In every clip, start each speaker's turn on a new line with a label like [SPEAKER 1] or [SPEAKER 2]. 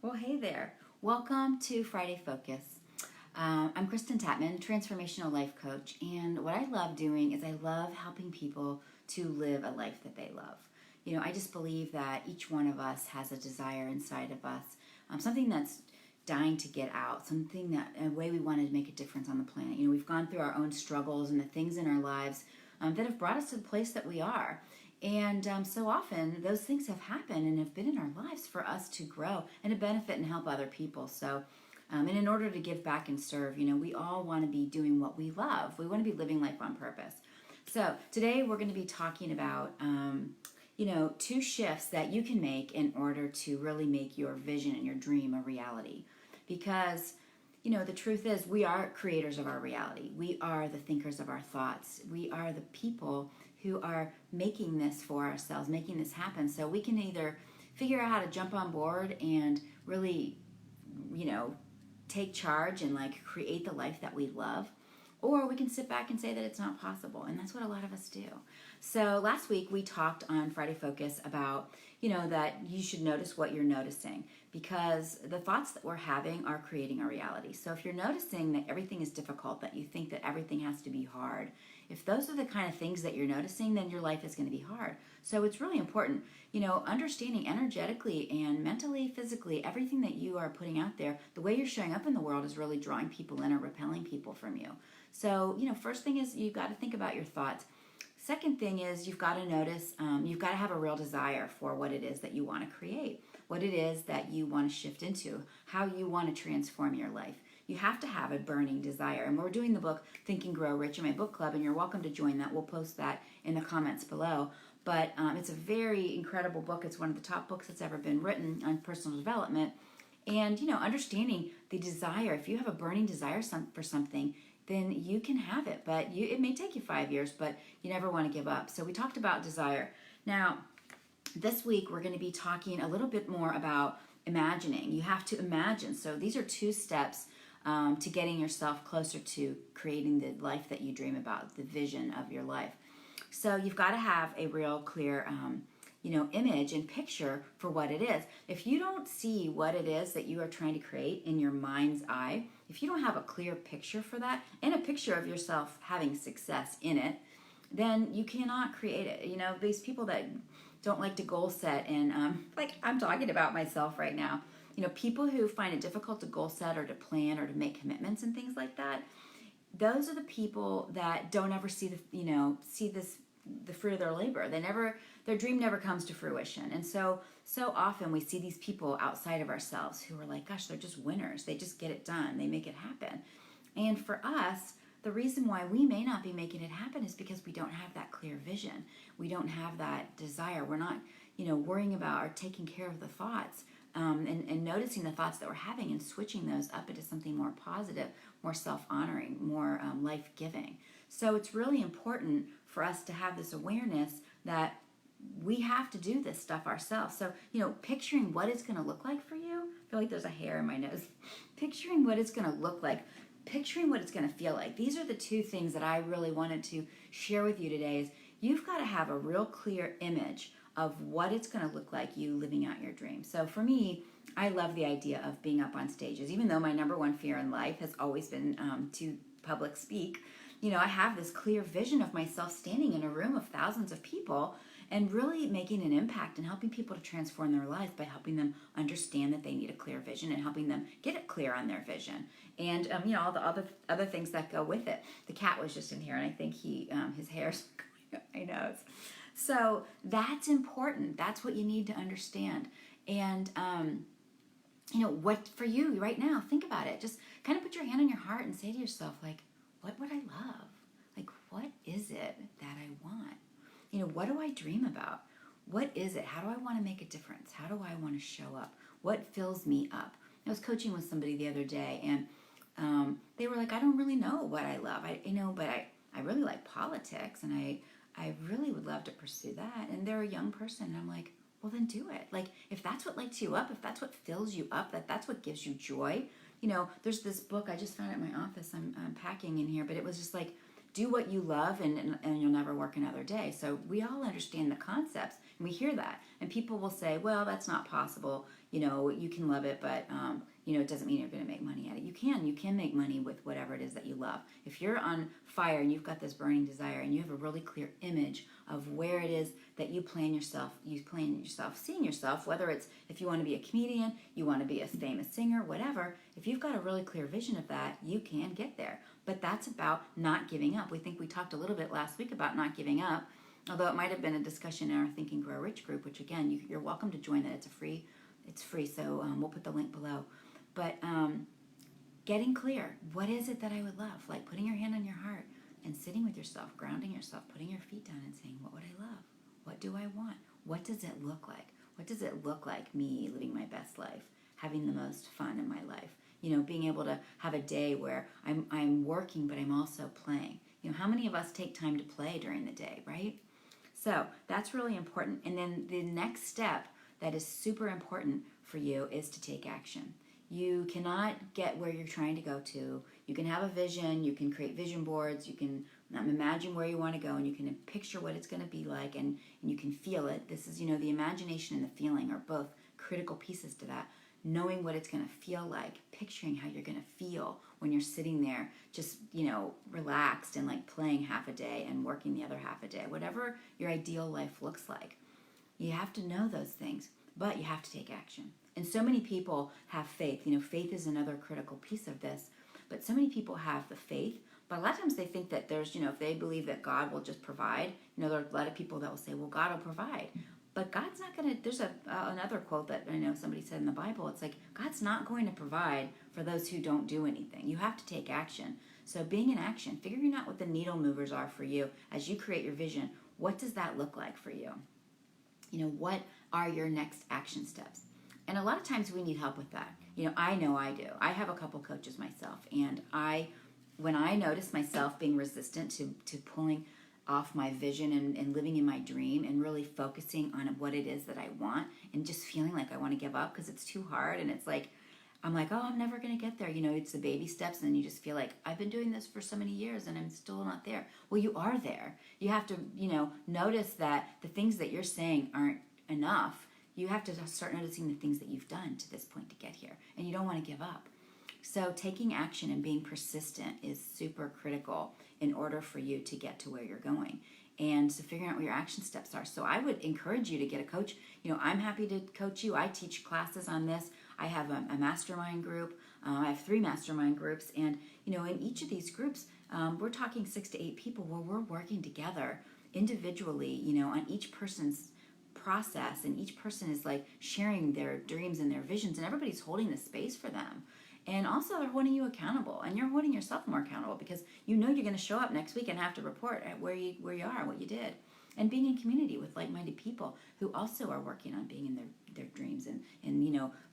[SPEAKER 1] Well, hey there. Welcome to Friday Focus. I'm Kristen Tatman, transformational life coach, and what I love doing is I love helping people to live a life that they love. I just believe that each one of us has a desire inside of us, something that's dying to get out, something that a way we want to make a difference on the planet. We've gone through our own struggles and the things in our lives that have brought us to the place that we are. And so often those things have happened and have been in our lives for us to grow and to benefit and help other people. So, and in order to give back and serve, we all want to be doing what we love. We want to be living life on purpose. So today we're going to be talking about, two shifts that you can make in order to really make your vision and your dream a reality. Because the truth is we are creators of our reality. We are the thinkers of our thoughts. We are the people who are making this for ourselves, making this happen. So we can either figure out how to jump on board and really, take charge and create the life that we love, or we can sit back and say that it's not possible. And that's what a lot of us do. So last week we talked on Friday Focus about, that you should notice what you're noticing, because the thoughts that we're having are creating a reality. So if you're noticing that everything is difficult, that you think that everything has to be hard, if those are the kind of things that you're noticing, then your life is going to be hard. So it's really important, understanding energetically and mentally, physically, everything that you are putting out there, the way you're showing up in the world is really drawing people in or repelling people from you. So, first thing is you've got to think about your thoughts. Second thing is you've got to notice, you've got to have a real desire for what it is that you want to create, what it is that you want to shift into, how you want to transform your life. You have to have a burning desire. And we're doing the book Think and Grow Rich in my book club, and you're welcome to join that. We'll post that in the comments below. But it's a very incredible book. It's one of the top books that's ever been written on personal development. And, understanding the desire, if you have a burning desire for something, then you can have it. But it may take you 5 years, but you never want to give up. So we talked about desire. Now, this week we're going to be talking a little bit more about imagining. You have to imagine. So these are 2 steps to getting yourself closer to creating the life that you dream about, the vision of your life. So you've got to have a real clear, image and picture for what it is. If you don't see what it is that you are trying to create in your mind's eye, if you don't have a clear picture for that and a picture of yourself having success in it, then you cannot create it. These people that don't like to goal set, and I'm talking about myself right now. People who find it difficult to goal set or to plan or to make commitments and things like that, those are the people that don't ever see the fruit of their labor. Their dream never comes to fruition. And so often we see these people outside of ourselves who are like, gosh, they're just winners. They just get it done. They make it happen. And for us, the reason why we may not be making it happen is because we don't have that clear vision. We don't have that desire. We're not, worrying about or taking care of the thoughts. And noticing the thoughts that we're having and switching those up into something more positive, more self-honoring, more life-giving. So it's really important for us to have this awareness that we have to do this stuff ourselves. So, picturing what it's going to look like for you. I feel like there's a hair in my nose. Picturing what it's going to look like. Picturing what it's going to feel like. These are the 2 things that I really wanted to share with you today. Is you've got to have a real clear image of what it's going to look like you living out your dream. So for me, I love the idea of being up on stages. Even though my number one fear in life has always been to public speak, I have this clear vision of myself standing in a room of thousands of people and really making an impact and helping people to transform their lives by helping them understand that they need a clear vision and helping them get it clear on their vision. And, all the other things that go with it. The cat was just in here, and I think his hair's going up my nose. So that's important. That's what you need to understand. And, what for you right now, think about it. Just kind of put your hand on your heart and say to yourself, what would I love? What is it that I want? What do I dream about? What is it? How do I want to make a difference? How do I want to show up? What fills me up? I was coaching with somebody the other day, and they were like, I don't really know what I love. But I really like politics, and I really would love to pursue that. And they're a young person, and I'm like, well, then do it. If that's what lights you up, if that's what fills you up, that's what gives you joy. There's this book, I just found it in my office. I'm packing in here, but it was just do what you love and you'll never work another day. So we all understand the concepts, and we hear that. And people will say, well, that's not possible. you can love it, but it doesn't mean you're going to make money at it. You can make money with whatever it is that you love. If you're on fire and you've got this burning desire and you have a really clear image of where it is that you plan yourself seeing yourself, whether it's if you want to be a comedian, you want to be a famous singer, whatever, if you've got a really clear vision of that, you can get there. But that's about not giving up. We talked a little bit last week about not giving up, although it might have been a discussion in our Think and Grow Rich group, which again, you're welcome to join that. It's free, so we'll put the link below. But getting clear, what is it that I would love? Like putting your hand on your heart and sitting with yourself, grounding yourself, putting your feet down and saying, what would I love? What do I want? What does it look like? What does it look like me living my best life, having the most fun in my life? Being able to have a day where I'm working, but I'm also playing. How many of us take time to play during the day, right? So that's really important. And then the next step that is super important for you is to take action. You cannot get where you're trying to go to. You can have a vision, you can create vision boards, you can imagine where you want to go, and you can picture what it's going to be like, and you can feel it. This is, the imagination and the feeling are both critical pieces to that. Knowing what it's going to feel like, picturing how you're going to feel when you're sitting there just, relaxed and like playing half a day and working the other half a day, whatever your ideal life looks like. You have to know those things, but you have to take action. And so many people have faith. Faith is another critical piece of this, but so many people have the faith, but a lot of times they think that there's, if they believe that God will just provide, there are a lot of people that will say, well, God will provide. But God's not going to, there's another quote that I know somebody said in the Bible, it's like, God's not going to provide for those who don't do anything. You have to take action. So being in action, figuring out what the needle movers are for you as you create your vision, what does that look like for you? What are your next action steps? And a lot of times we need help with that. I know I do. I have a couple coaches myself, and when I notice myself being resistant to pulling off my vision and living in my dream and really focusing on what it is that I want and just feeling like I want to give up because it's too hard, and it's like, I'm like, oh, I'm never going to get there. It's the baby steps, and then you just feel like, I've been doing this for so many years and I'm still not there. Well, you are there. You have to, notice that the things that you're saying aren't enough. You have to start noticing the things that you've done to this point to get here, and you don't want to give up. So taking action and being persistent is super critical in order for you to get to where you're going. And so figuring out what your action steps are. So I would encourage you to get a coach. I'm happy to coach you. I teach classes on this. I have a mastermind group. I have 3 mastermind groups. And, in each of these groups, we're talking 6 to 8 people where we're working together individually, on each person's process. And each person is like sharing their dreams and their visions, and everybody's holding the space for them. And also they're holding you accountable, and you're holding yourself more accountable because you're going to show up next week and have to report at where you are, what you did. And being in community with like-minded people who also are working on being in their dreams and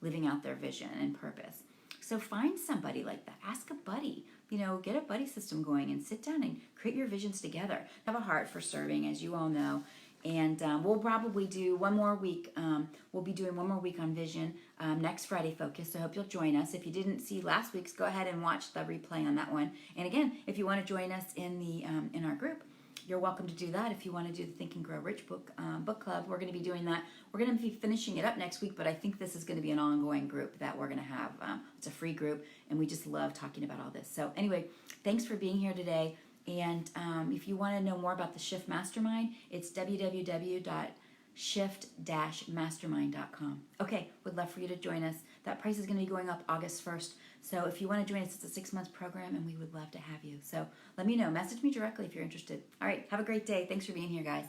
[SPEAKER 1] living out their vision and purpose. So find somebody like that. Ask a buddy. Get a buddy system going and sit down and create your visions together. Have a heart for serving, as you all know. And we'll probably do one more week. We'll be doing one more week on vision next Friday Focus. So I hope you'll join us. If you didn't see last week's, go ahead and watch the replay on that one. And again, if you want to join us in our group, you're welcome to do that. If you want to do the Think and Grow Rich book club, we're going to be doing that. We're going to be finishing it up next week, but I think this is going to be an ongoing group that we're going to have. It's a free group, and we just love talking about all this. So anyway, thanks for being here today. And if you want to know more about the Shift Mastermind, it's www.shift-mastermind.com. Okay, would love for you to join us. That price is going to be going up August 1st. So if you want to join us, it's a 6-month program, and we would love to have you. So let me know. Message me directly if you're interested. All right, have a great day. Thanks for being here, guys.